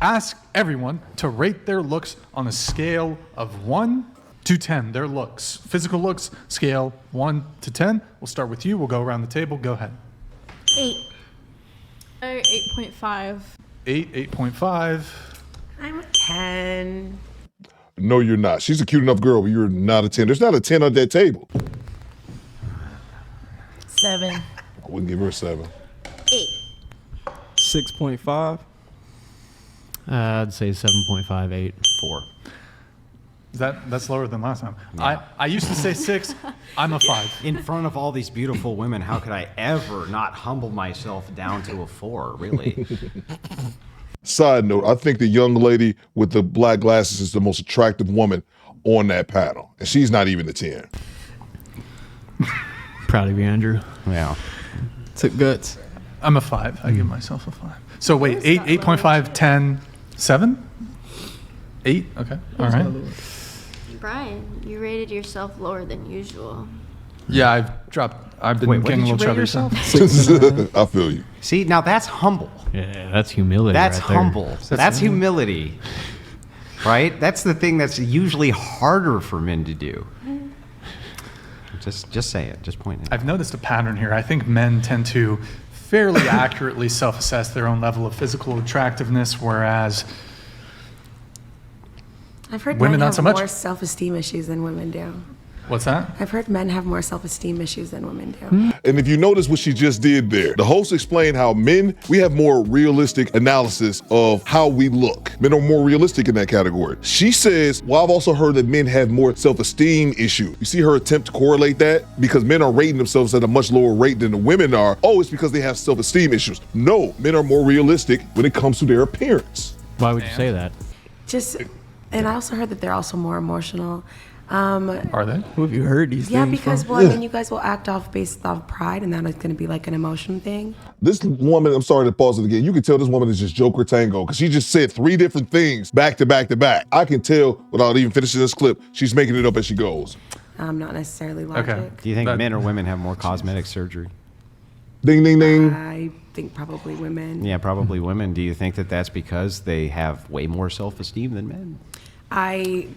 ask everyone to rate their looks on a scale of 1 to 10. Their looks, physical looks, scale 1 to 10. We'll start with you. We'll go around the table. Go ahead. 8. 8.5. 8.5. I'm a 10. No, you're not. She's a cute enough girl, but you're not a 10. There's not a 10 on that table. 7. I wouldn't give her a 7. 8. 6.5. I'd say 7.5, 8, 4. That's lower than last time. Yeah. I used to say 6. I'm a 5. In front of all these beautiful women, how could I ever not humble myself down to a 4, really? Side note, I think the young lady with the black glasses is the most attractive woman on that panel. And she's not even a 10. Proud of you, Andrew. Yeah. Took guts. I'm a 5. I give myself a 5. So wait, 8.5, 10, 7? 8? Okay. All right. Brian, you rated yourself lower than usual. Yeah, I've been getting a little chubby. I feel you. See, now that's humble. Yeah, that's humility. That's right there. humble. That's humility. Right? That's the thing that's usually harder for men to do. Just say it. Just point it out. I've noticed a pattern here. I think men tend to fairly accurately self-assess their own level of physical attractiveness, whereas I've heard women men not have so much. more self-esteem issues than women do. What's that? I've heard men have more self-esteem issues than women do. And if you notice what she just did there, the host explained how men, we have more realistic analysis of how we look. Men are more realistic in that category. She says, well, I've also heard that men have more self-esteem issues. You see her attempt to correlate that? Because men are rating themselves at a much lower rate than the women are. Oh, it's because they have self-esteem issues. No, men are more realistic when it comes to their appearance. Why would you say that? And I also heard that they're also more emotional. Are they? Who have you heard these Yeah, things because, from? well, I mean, you guys will act off based off pride, and that is going to be like an emotion thing. This woman, I'm sorry to pause it again. You can tell this woman is just Joker Tango because she just said 3 different things back to back to back. I can tell without even finishing this clip, she's making it up as she goes. Not necessarily logic. Okay. Do you think men or women have more cosmetic surgery? Ding, ding, ding. I think probably women. Yeah, probably women. Do you think that that's because they have way more self-esteem than men? I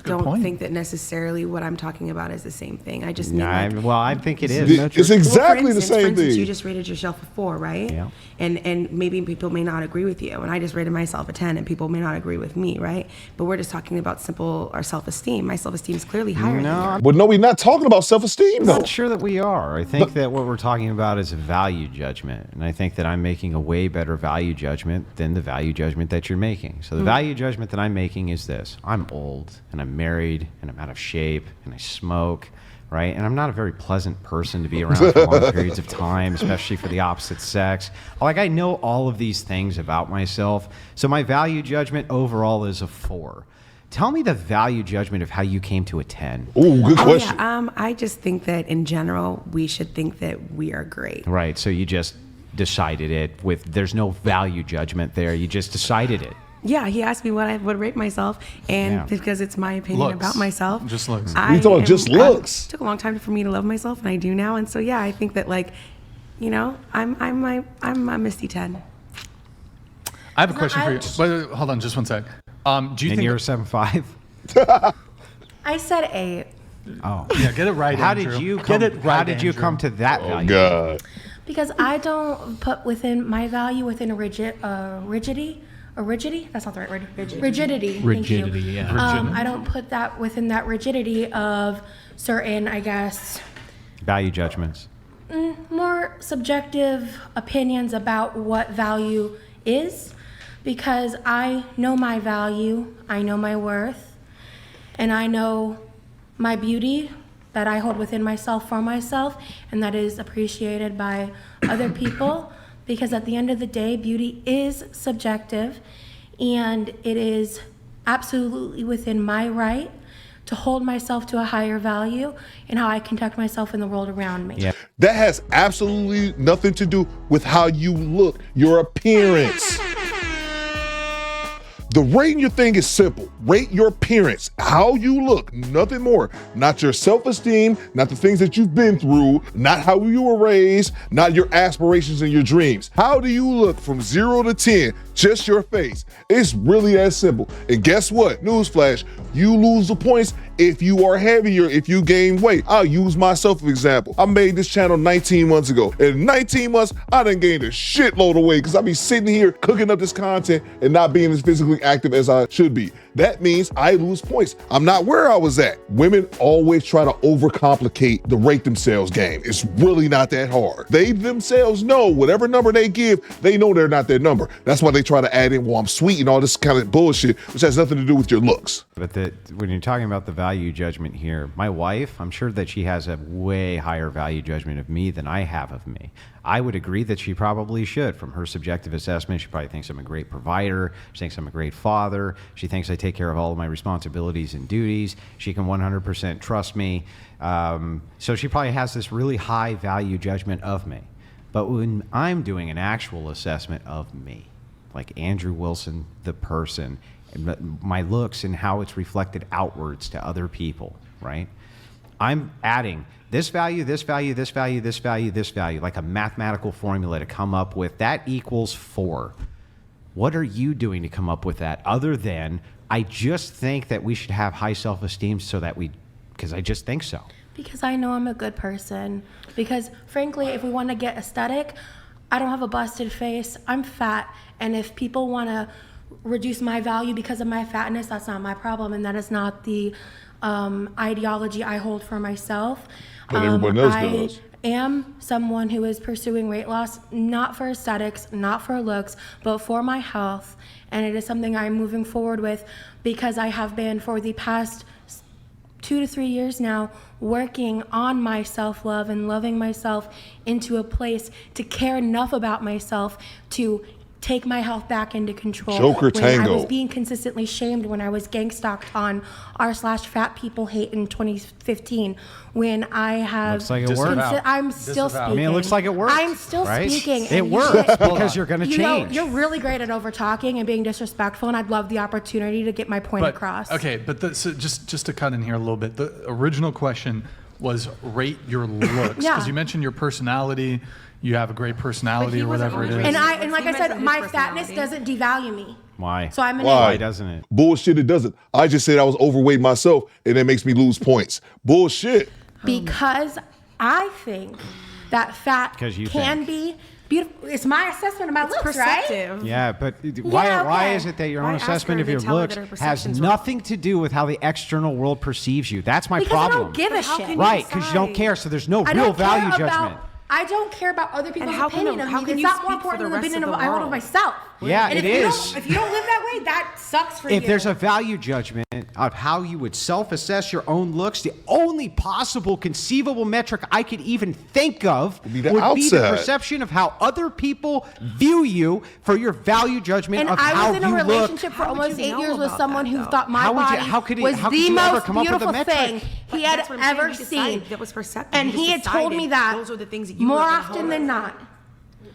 don't point. think that necessarily what I'm talking about is the same thing. I just mean Well, I think it is. It's exactly well, the same for instance, thing. you just rated yourself a 4, right? Yeah. And maybe people may not agree with you, and I just rated myself a 10, and people may not agree with me, right? But we're just talking about our self-esteem. My self-esteem is clearly higher than yours. But no, we're not talking about self-esteem I'm though. not sure that we are. I think that what we're talking about is a value judgment. And I think that I'm making a way better value judgment than the value judgment that you're making. So the value judgment that I'm making is this. I'm old, and I'm married, and I'm out of shape, and I smoke, right? And I'm not a very pleasant person to be around for long periods of time, especially for the opposite sex. Like, I know all of these things about myself. So my value judgment overall is a 4. Tell me the value judgment of how you came to a 10. Ooh, good question. Yeah, I just think that in general, we should think that we are great. Right, so you just decided it there's no value judgment there. You just decided it. Yeah, he asked me what I would rate myself, and because it's my opinion Looks. about myself. Just looks. You talking about just looks? It took a long time for me to love myself, and I do now. And so, yeah, I think that, like, you know, I'm a Misty 10. I have a question for you. Wait, hold on, just one sec. Do you think you're a 7.5? I said 8. Oh. Yeah, get it right. How Andrew. did you Get come? it right, How did you Andrew. come to that Oh value? God. Because I don't put within my value within a rigidity. Or rigidity? That's not the right word. Rigidity. Thank you. Rigidity, yeah. I don't put that within that rigidity of certain, I guess, Value judgments. more subjective opinions about what value is, because I know my value, I know my worth, and I know my beauty that I hold within myself for myself, and that is appreciated by other people, because at the end of the day, beauty is subjective, and it is absolutely within my right to hold myself to a higher value and how I conduct myself in the world around me. Yeah. That has absolutely nothing to do with how you look, your appearance. The rating your thing is simple. Rate your appearance, how you look, nothing more. Not your self-esteem, not the things that you've been through, not how you were raised, not your aspirations and your dreams. How do you look from 0 to 10? Just your face. It's really that simple. And guess what? Newsflash, you lose the points if you are heavier, if you gain weight. I'll use myself as an example. I made this channel 19 months ago. In 19 months, I done gained a shitload of weight because I be sitting here cooking up this content and not being as physically active as I should be. That means I lose points. I'm not where I was at. Women always try to overcomplicate the rate themselves game. It's really not that hard. They themselves know whatever number they give, they know they're not their number. That's why they try to add in, well, I'm sweet and all this kind of bullshit, which has nothing to do with your looks. But when you're talking about the value judgment here, my wife, I'm sure that she has a way higher value judgment of me than I have of me. I would agree that she probably should. From her subjective assessment, she probably thinks I'm a great provider. She thinks I'm a great father. She thinks I take care of all of my responsibilities and duties. She can 100% trust me. So she probably has this really high value judgment of me. But when I'm doing an actual assessment of me, like Andrew Wilson, the person, and my looks and how it's reflected outwards to other people, right? I'm adding this value, this value, this value, this value, this value, like a mathematical formula to come up with that equals 4. What are you doing to come up with that other than I just think that we should have high self-esteem because I just think so. Because I know I'm a good person. Because frankly, if we want to get aesthetic, I don't have a busted face. I'm fat. And if people want to reduce my value because of my fatness, that's not my problem. And that is not the ideology I hold for myself. But everyone else does. I am someone who is pursuing weight loss, not for aesthetics, not for looks, but for my health. And it is something I'm moving forward with because I have been for the past 2 to 3 years now working on my self-love and loving myself into a place to care enough about myself to take my health back into control. Joker when Tango. I was being consistently shamed when I was gang stalked on r/fat people hate in 2015. When I have Looks like it worked. I'm still speaking. I mean, it looks like it worked. I'm still right? speaking. It and you works should- because you're going to You know, change. you're really great at over talking and being disrespectful, and I'd love the opportunity to get my point But, across. okay, but so just to cut in here a little bit, the original question was rate your looks. Yeah. Because you mentioned your personality, you have a great personality he or wasn't whatever it only is. And like He I said, mentioned my his fatness personality. doesn't devalue me. Why? So I'm an Why? Why doesn't it? Bullshit, it doesn't. I just said I was overweight myself and that makes me lose points. Bullshit. Because I think that fat 'Cause you can think. be beautiful. It's my assessment of my looks, right? Perceptive. Yeah, but why okay. is it that your own I asked assessment her of to your tell her looks that her has perceptions were- nothing to do with how the external world perceives you? That's my Because problem. I don't give a But how shit. can you Right, because you don't decide? care, so there's no I real don't care value about, judgment. I don't care about other people's how can opinion you- of how me. can It's you not more speak for important the than the rest opinion of of the I hold of world? myself. Yeah, and it if you is. don't- If you don't live that way, that sucks for you. If there's a value judgment of how you would self-assess your own looks, the only possible conceivable metric I could even think of Would be the the outside. perception of how other people view you for your value judgment And of I how was in a you look. relationship for How would almost you 8 know years with about someone that, who though? thought my How would you- body how could he- was how could the you ever most come up with a beautiful metric? thing But he had that's what I'm saying. ever You seen. decided that was perceptive. And You just he had told me decided that those were the things that you more were gonna often hold than on. not.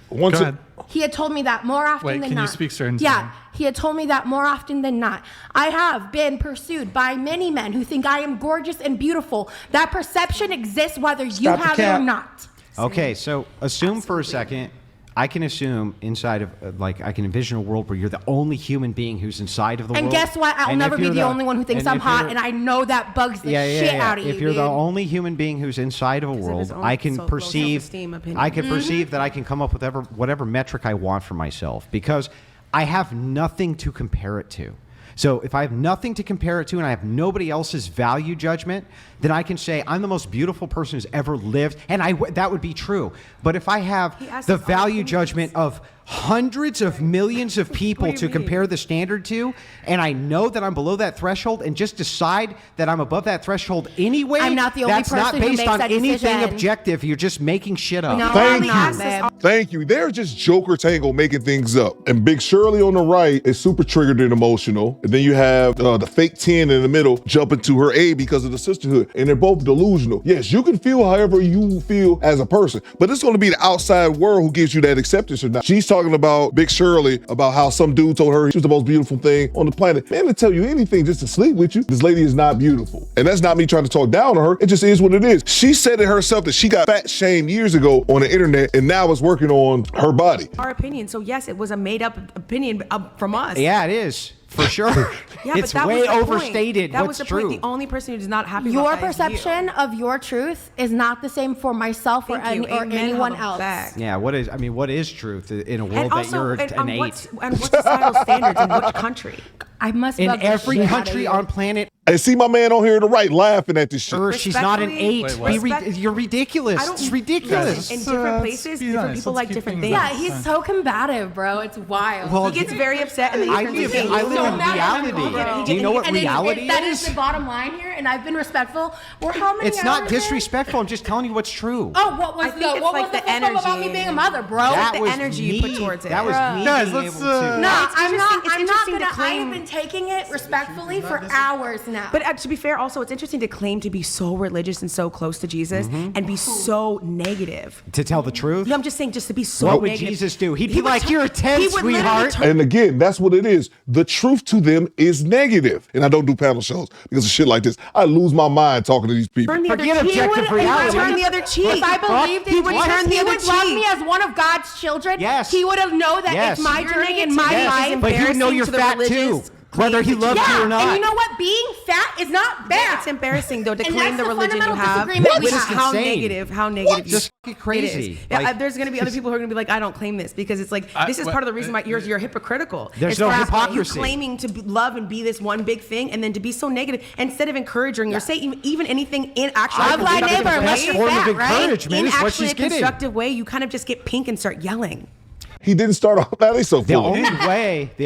Once Go it- ahead. He had told me that more often Wait, than can you not. speak, sir, into Yeah, the- he had told me that more often than not. I have been pursued by many men who think I am gorgeous and beautiful. That perception exists whether you Stop the have it or cap. not. Okay, so assume for a second, I can assume inside of, I can envision a world where you're the only human being who's inside of the And world. guess what? I'll And never if be you're the only one who thinks and I'm if hot, you're- and I know that bugs the shit out of you. If you're the dude. only human being who's inside of a of his world, own I can low perceive. self-esteem opinion. I can perceive that I can come up with whatever metric I want for myself because I have nothing to compare it to. So if I have nothing to compare it to and I have nobody else's value judgment, then I can say I'm the most beautiful person who's ever lived, and that would be true. But if I have He asked the us all value opinions. judgment of hundreds of millions of people What do to you mean? compare the standard to, and I know that I'm below that threshold and just decide that I'm above that threshold anyway, I'm not the only that's not person who based makes on that anything decision. objective. You're just making shit up. No, Thank I'm you. not, babe. Thank you. They're just Joker Tango making things up. And Big Shirley on the right is super triggered and emotional. And then you have the fake 10 in the middle jumping to her aid because of the sisterhood. And they're both delusional. Yes, you can feel however you feel as a person, but it's going to be the outside world who gives you that acceptance or not. She's talking talking about Big Shirley, about how some dude told her she was the most beautiful thing on the planet. Man, to tell you anything just to sleep with you, this lady is not beautiful. And that's not me trying to talk down on her. It just is what it is. She said it herself that she got fat shamed years ago on the internet and now is working on her body. Our opinion. So yes, it was a made up opinion from us. Yeah, it is. For sure. Yeah, It's but that way was the point. overstated. That what's was the true. point. The only person who's not happy Your about that is you. perception of your truth is not the same for myself or, Thank you. or Amen. anyone Have a else. fact. Yeah, what is truth in a world And that also, you're and an on 8? what's societal standards in which country? I must In love the every shit out of country you. on planet And see my man on here to the right laughing at this shit. Earth, she's not an 8. Wait, what? You're ridiculous. I don't- It's ridiculous. In Let's, different let's places, be different nice. people Let's like keep different things things. Yeah, he's so combative, bro. It's wild. Well, He gets very upset and then he I turns live, his I face. live in mad at me, reality. bro. Do you know what And reality that is is? the bottom line here, and I've been respectful. We're how many It's not hours in? disrespectful. I'm just telling you what's true. Oh, what was I think the it's what like was the the flip about me energy. being a mother, bro? that the was energy me. you put towards it. That was Bruh. me Guys, being let's, able to. No, It's I'm interesting- not. it's I'm not interesting gonna. to claim- I've been taking it respectfully for hours now. But to be fair, also, it's interesting to claim to be so religious and so close to Jesus and be so negative. To tell the truth? No, I'm just saying, just to be so What would negative. Jesus do? He'd He be would like, turn- "You're a 10, he would literally sweetheart." turn- And again, that's what it is. The truth to them is negative. And I don't do panel shows because of shit like this. I lose my mind talking to these people. Turn the other Forget cheek. objective He would reality. turn the other cheek. If I believed He in would Jesus, turn the he other would love cheek. me as one of God's children. Yes. He would have known that Yes. it's my Your journey and my negativity is life. But he would know embarrassing you're to the fat too, religious whether he claim that loves Yeah, you or not. and you know what? Being fat is not bad. It's embarrassing though to And claim that's the the religion you fundamental have. disagreement we With have. how Insane. negative, how negative. Just you- crazy. It is. Yeah, Like- there's going to be other people who are going to be like, I don't claim this because it's like this is part of the reason why you're hypocritical. There's As no far as hypocrisy. You claiming to love and be this one big thing, and then to be so negative instead of encouraging or say even anything in actually Love thy constructive neighbor, way, unless you're form of fat, right? encouragement in is what actually she's a getting. constructive way, you kind of just get pink and start yelling. He didn't start off that. He's so The full. only way, gaslight.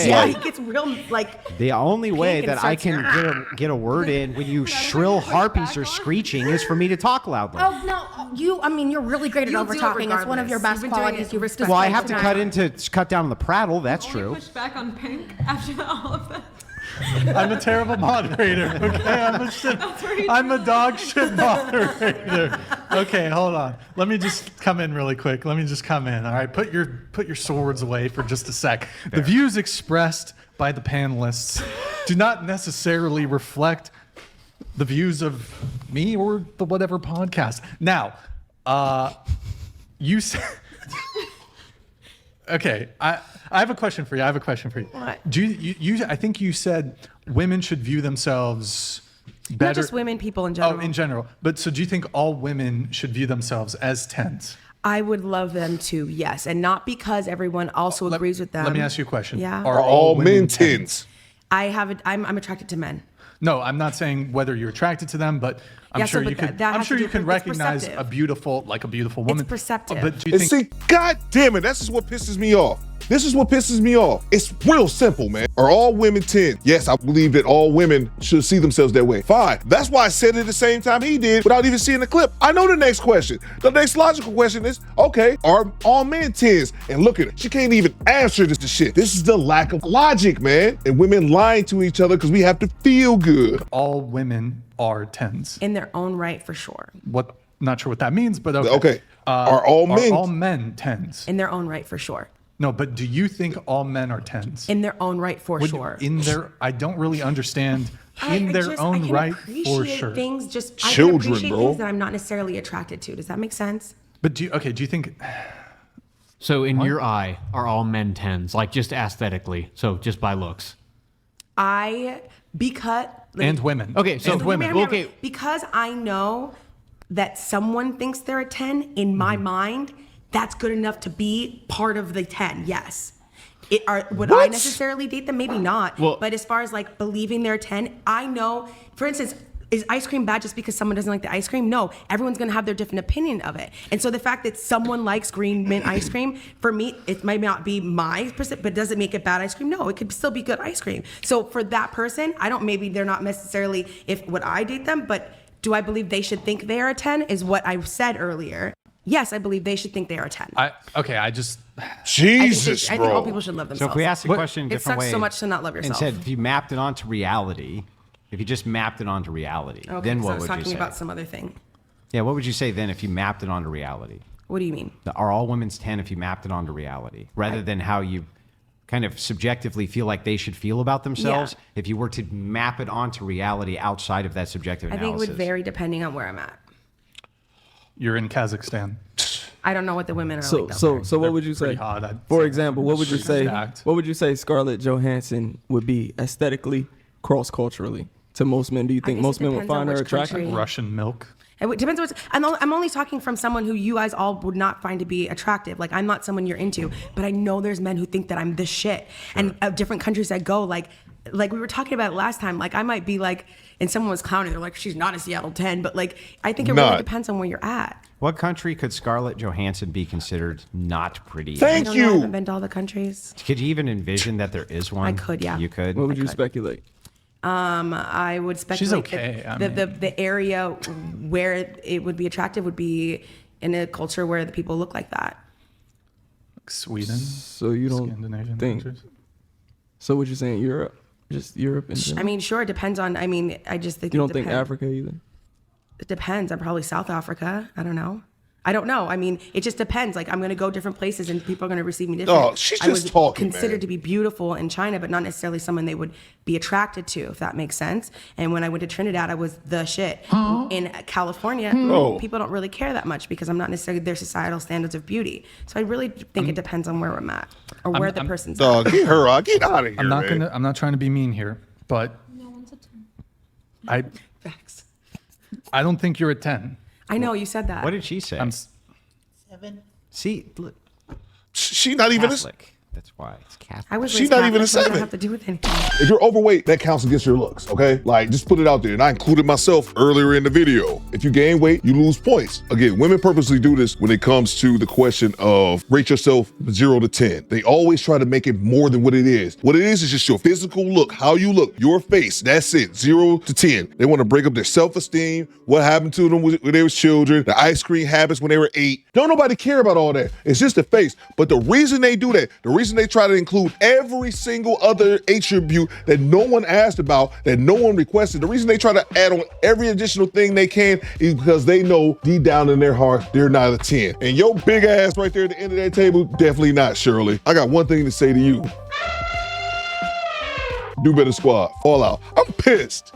Yeah, Like- he gets real like. the only way and that I starts- can get a word in when you shrill harpies are screeching is for me to talk loudly. Oh no, I mean, you're really great at You'll over do it talking. It's one of your regardless. best You've been doing qualities. it You've respectfully. Well, I displayed have to tonight. cut down on the prattle. That's Only true. push back on Pink after all of that. I'm a terrible moderator. Okay, I'm a dog shit moderator. Okay, hold on. Let me just come in really quick. All right, put your swords away for just a sec. The views expressed by the panelists do not necessarily reflect the views of me or the whatever podcast. Now, you said. Okay, I have a question for you. What? Do you I think you said women should view themselves better. Not just women, people in general. Oh, in general. But so do you think all women should view themselves as 10s? I would love them to, yes, and not because everyone also agrees with them. Let me ask you a question. Yeah. Are all women men tens? I'm attracted to men. No, I'm not saying whether you're attracted to them, but I'm Yeah, sure so, you but could. that I'm has sure to you do can with- it's recognize perceptive. a beautiful woman. perceptive. But do you And think? see, God damn it, this is what pisses me off. It's real simple, man. Are all women 10? Yes, I believe that all women should see themselves that way. Fine. That's why I said it at the same time he did without even seeing the clip. I know the next question. The next logical question is, okay, are all men 10s? And look at it. She can't even answer this shit. This is the lack of logic, man. And women lying to each other because we have to feel good. All women are 10s. In their own right, for sure. What? Not sure what that means, but okay. Okay. Are all men? Are all men 10s? In their own right, for sure. No, but do you think all men are 10s? In their own right, for sure. I don't really understand. I own can right, for appreciate sure. Things just I Children, can appreciate bro. things that I'm not necessarily attracted to. Does that make sense? But do you think? So in your eye, are all men 10s? Like just aesthetically, so just by looks. And women. Okay, so and women. Okay. Because I know that someone thinks they're a 10 in my mind, that's good enough to be part of the 10. Yes. Would I necessarily date them? Maybe not. Well- but as far as like believing they're a 10, I know, for instance, is ice cream bad just because someone doesn't like the ice cream? No, everyone's gonna have their different opinion of it. And so the fact that someone likes green mint ice cream, for me, it might not be my person, but does it make it bad ice cream? No, it could still be good ice cream. So for that person, maybe they're not necessarily, would I date them, but do I believe they should think they are a 10 is what I said earlier. Yes, I believe they should think they are a 10. Jesus, I think all people should love So themselves. if we ask the question a It different sucks way, so much to not love yourself. and said if you mapped it onto reality, if you just mapped it onto reality, Okay, then so I what was would talking you say? about some other thing. Yeah, what would you say then if you mapped it onto reality? What do you mean? Are all women's 10 if you mapped it onto reality, rather than how you kind of subjectively feel like they should feel about themselves? Yeah. If you were to map it onto reality outside of that subjective I think analysis. it would vary depending on where I'm at. You're in Kazakhstan. I don't know what the women are So like. so what would you say? Pretty hot, I'd For say. example, what would you say? Stacked. What would you say Scarlett Johansson would be aesthetically, cross culturally to most men? Do you think guess most it men would depends on find her which attractive? country. Russian milk. It depends on what's, I'm only talking from someone who you guys all would not find to be attractive. Like, I'm not someone you're into, but I know there's men who think that I'm this shit. And different countries I go, like we were talking about it last time, like I might be like, and someone was clowning, they're like, she's not a Seattle 10, but like, I think it really Not. depends on where you're at. What country could Scarlett Johansson be considered not pretty? I Thank don't know, I you. haven't been to all the countries. Could you even envision that there is one? I could, yeah. You could? What would you speculate? I would speculate okay, I that mean. the area where it would be attractive would be in a culture where the people look like that. Sweden. So you don't Scandinavian think? countries. So what you're saying? Europe, just Europe in general? I mean, sure, it depends on, I just think You don't it think depends. Africa either? It depends. I'm probably South Africa. I don't know. I don't know. I mean, it just depends. Like, I'm going to go different places and people are going to receive me different. Oh, she's I just was talking, considered man. to be beautiful in China, but not necessarily someone they would be attracted to, if that makes sense. And when I went to Trinidad, I was the shit. In California, Oh. people don't really care that much because I'm not necessarily their societal standards of beauty. So I really think it depends on where I'm at or where the person's at. Dog, get her out. Get out of here, I'm not man. I'm not trying to be mean here, but I Facts. I don't think you're a 10. I know you said that. What did she say? I'm s- See, look, She not even a, Catholic. That's why it's Catholic. I was She's raised not even a Catholic, so it doesn't 7. have to do with anything. if you're overweight, that counts against your looks, okay? Like, just put it out there. And I included myself earlier in the video. If you gain weight, you lose points. Again, women purposely do this when it comes to the question of rate yourself 0 to 10. They always try to make it more than what it is. What it is just your physical look, how you look, your face. That's it, 0 to 10. They want to break up their self-esteem, what happened to them when they was children, the ice cream habits when they were 8. Don't nobody care about all that. It's just the face. But the reason they do that, the reason they try to include every single other attribute that no one asked about, that no one requested, the reason they try to add on every additional thing they can is because they know deep down in their heart, they're not a 10. And your big ass right there at the end of that table, definitely not, Shirley. I got one thing to say to you. Do better, squad. All out. I'm pissed.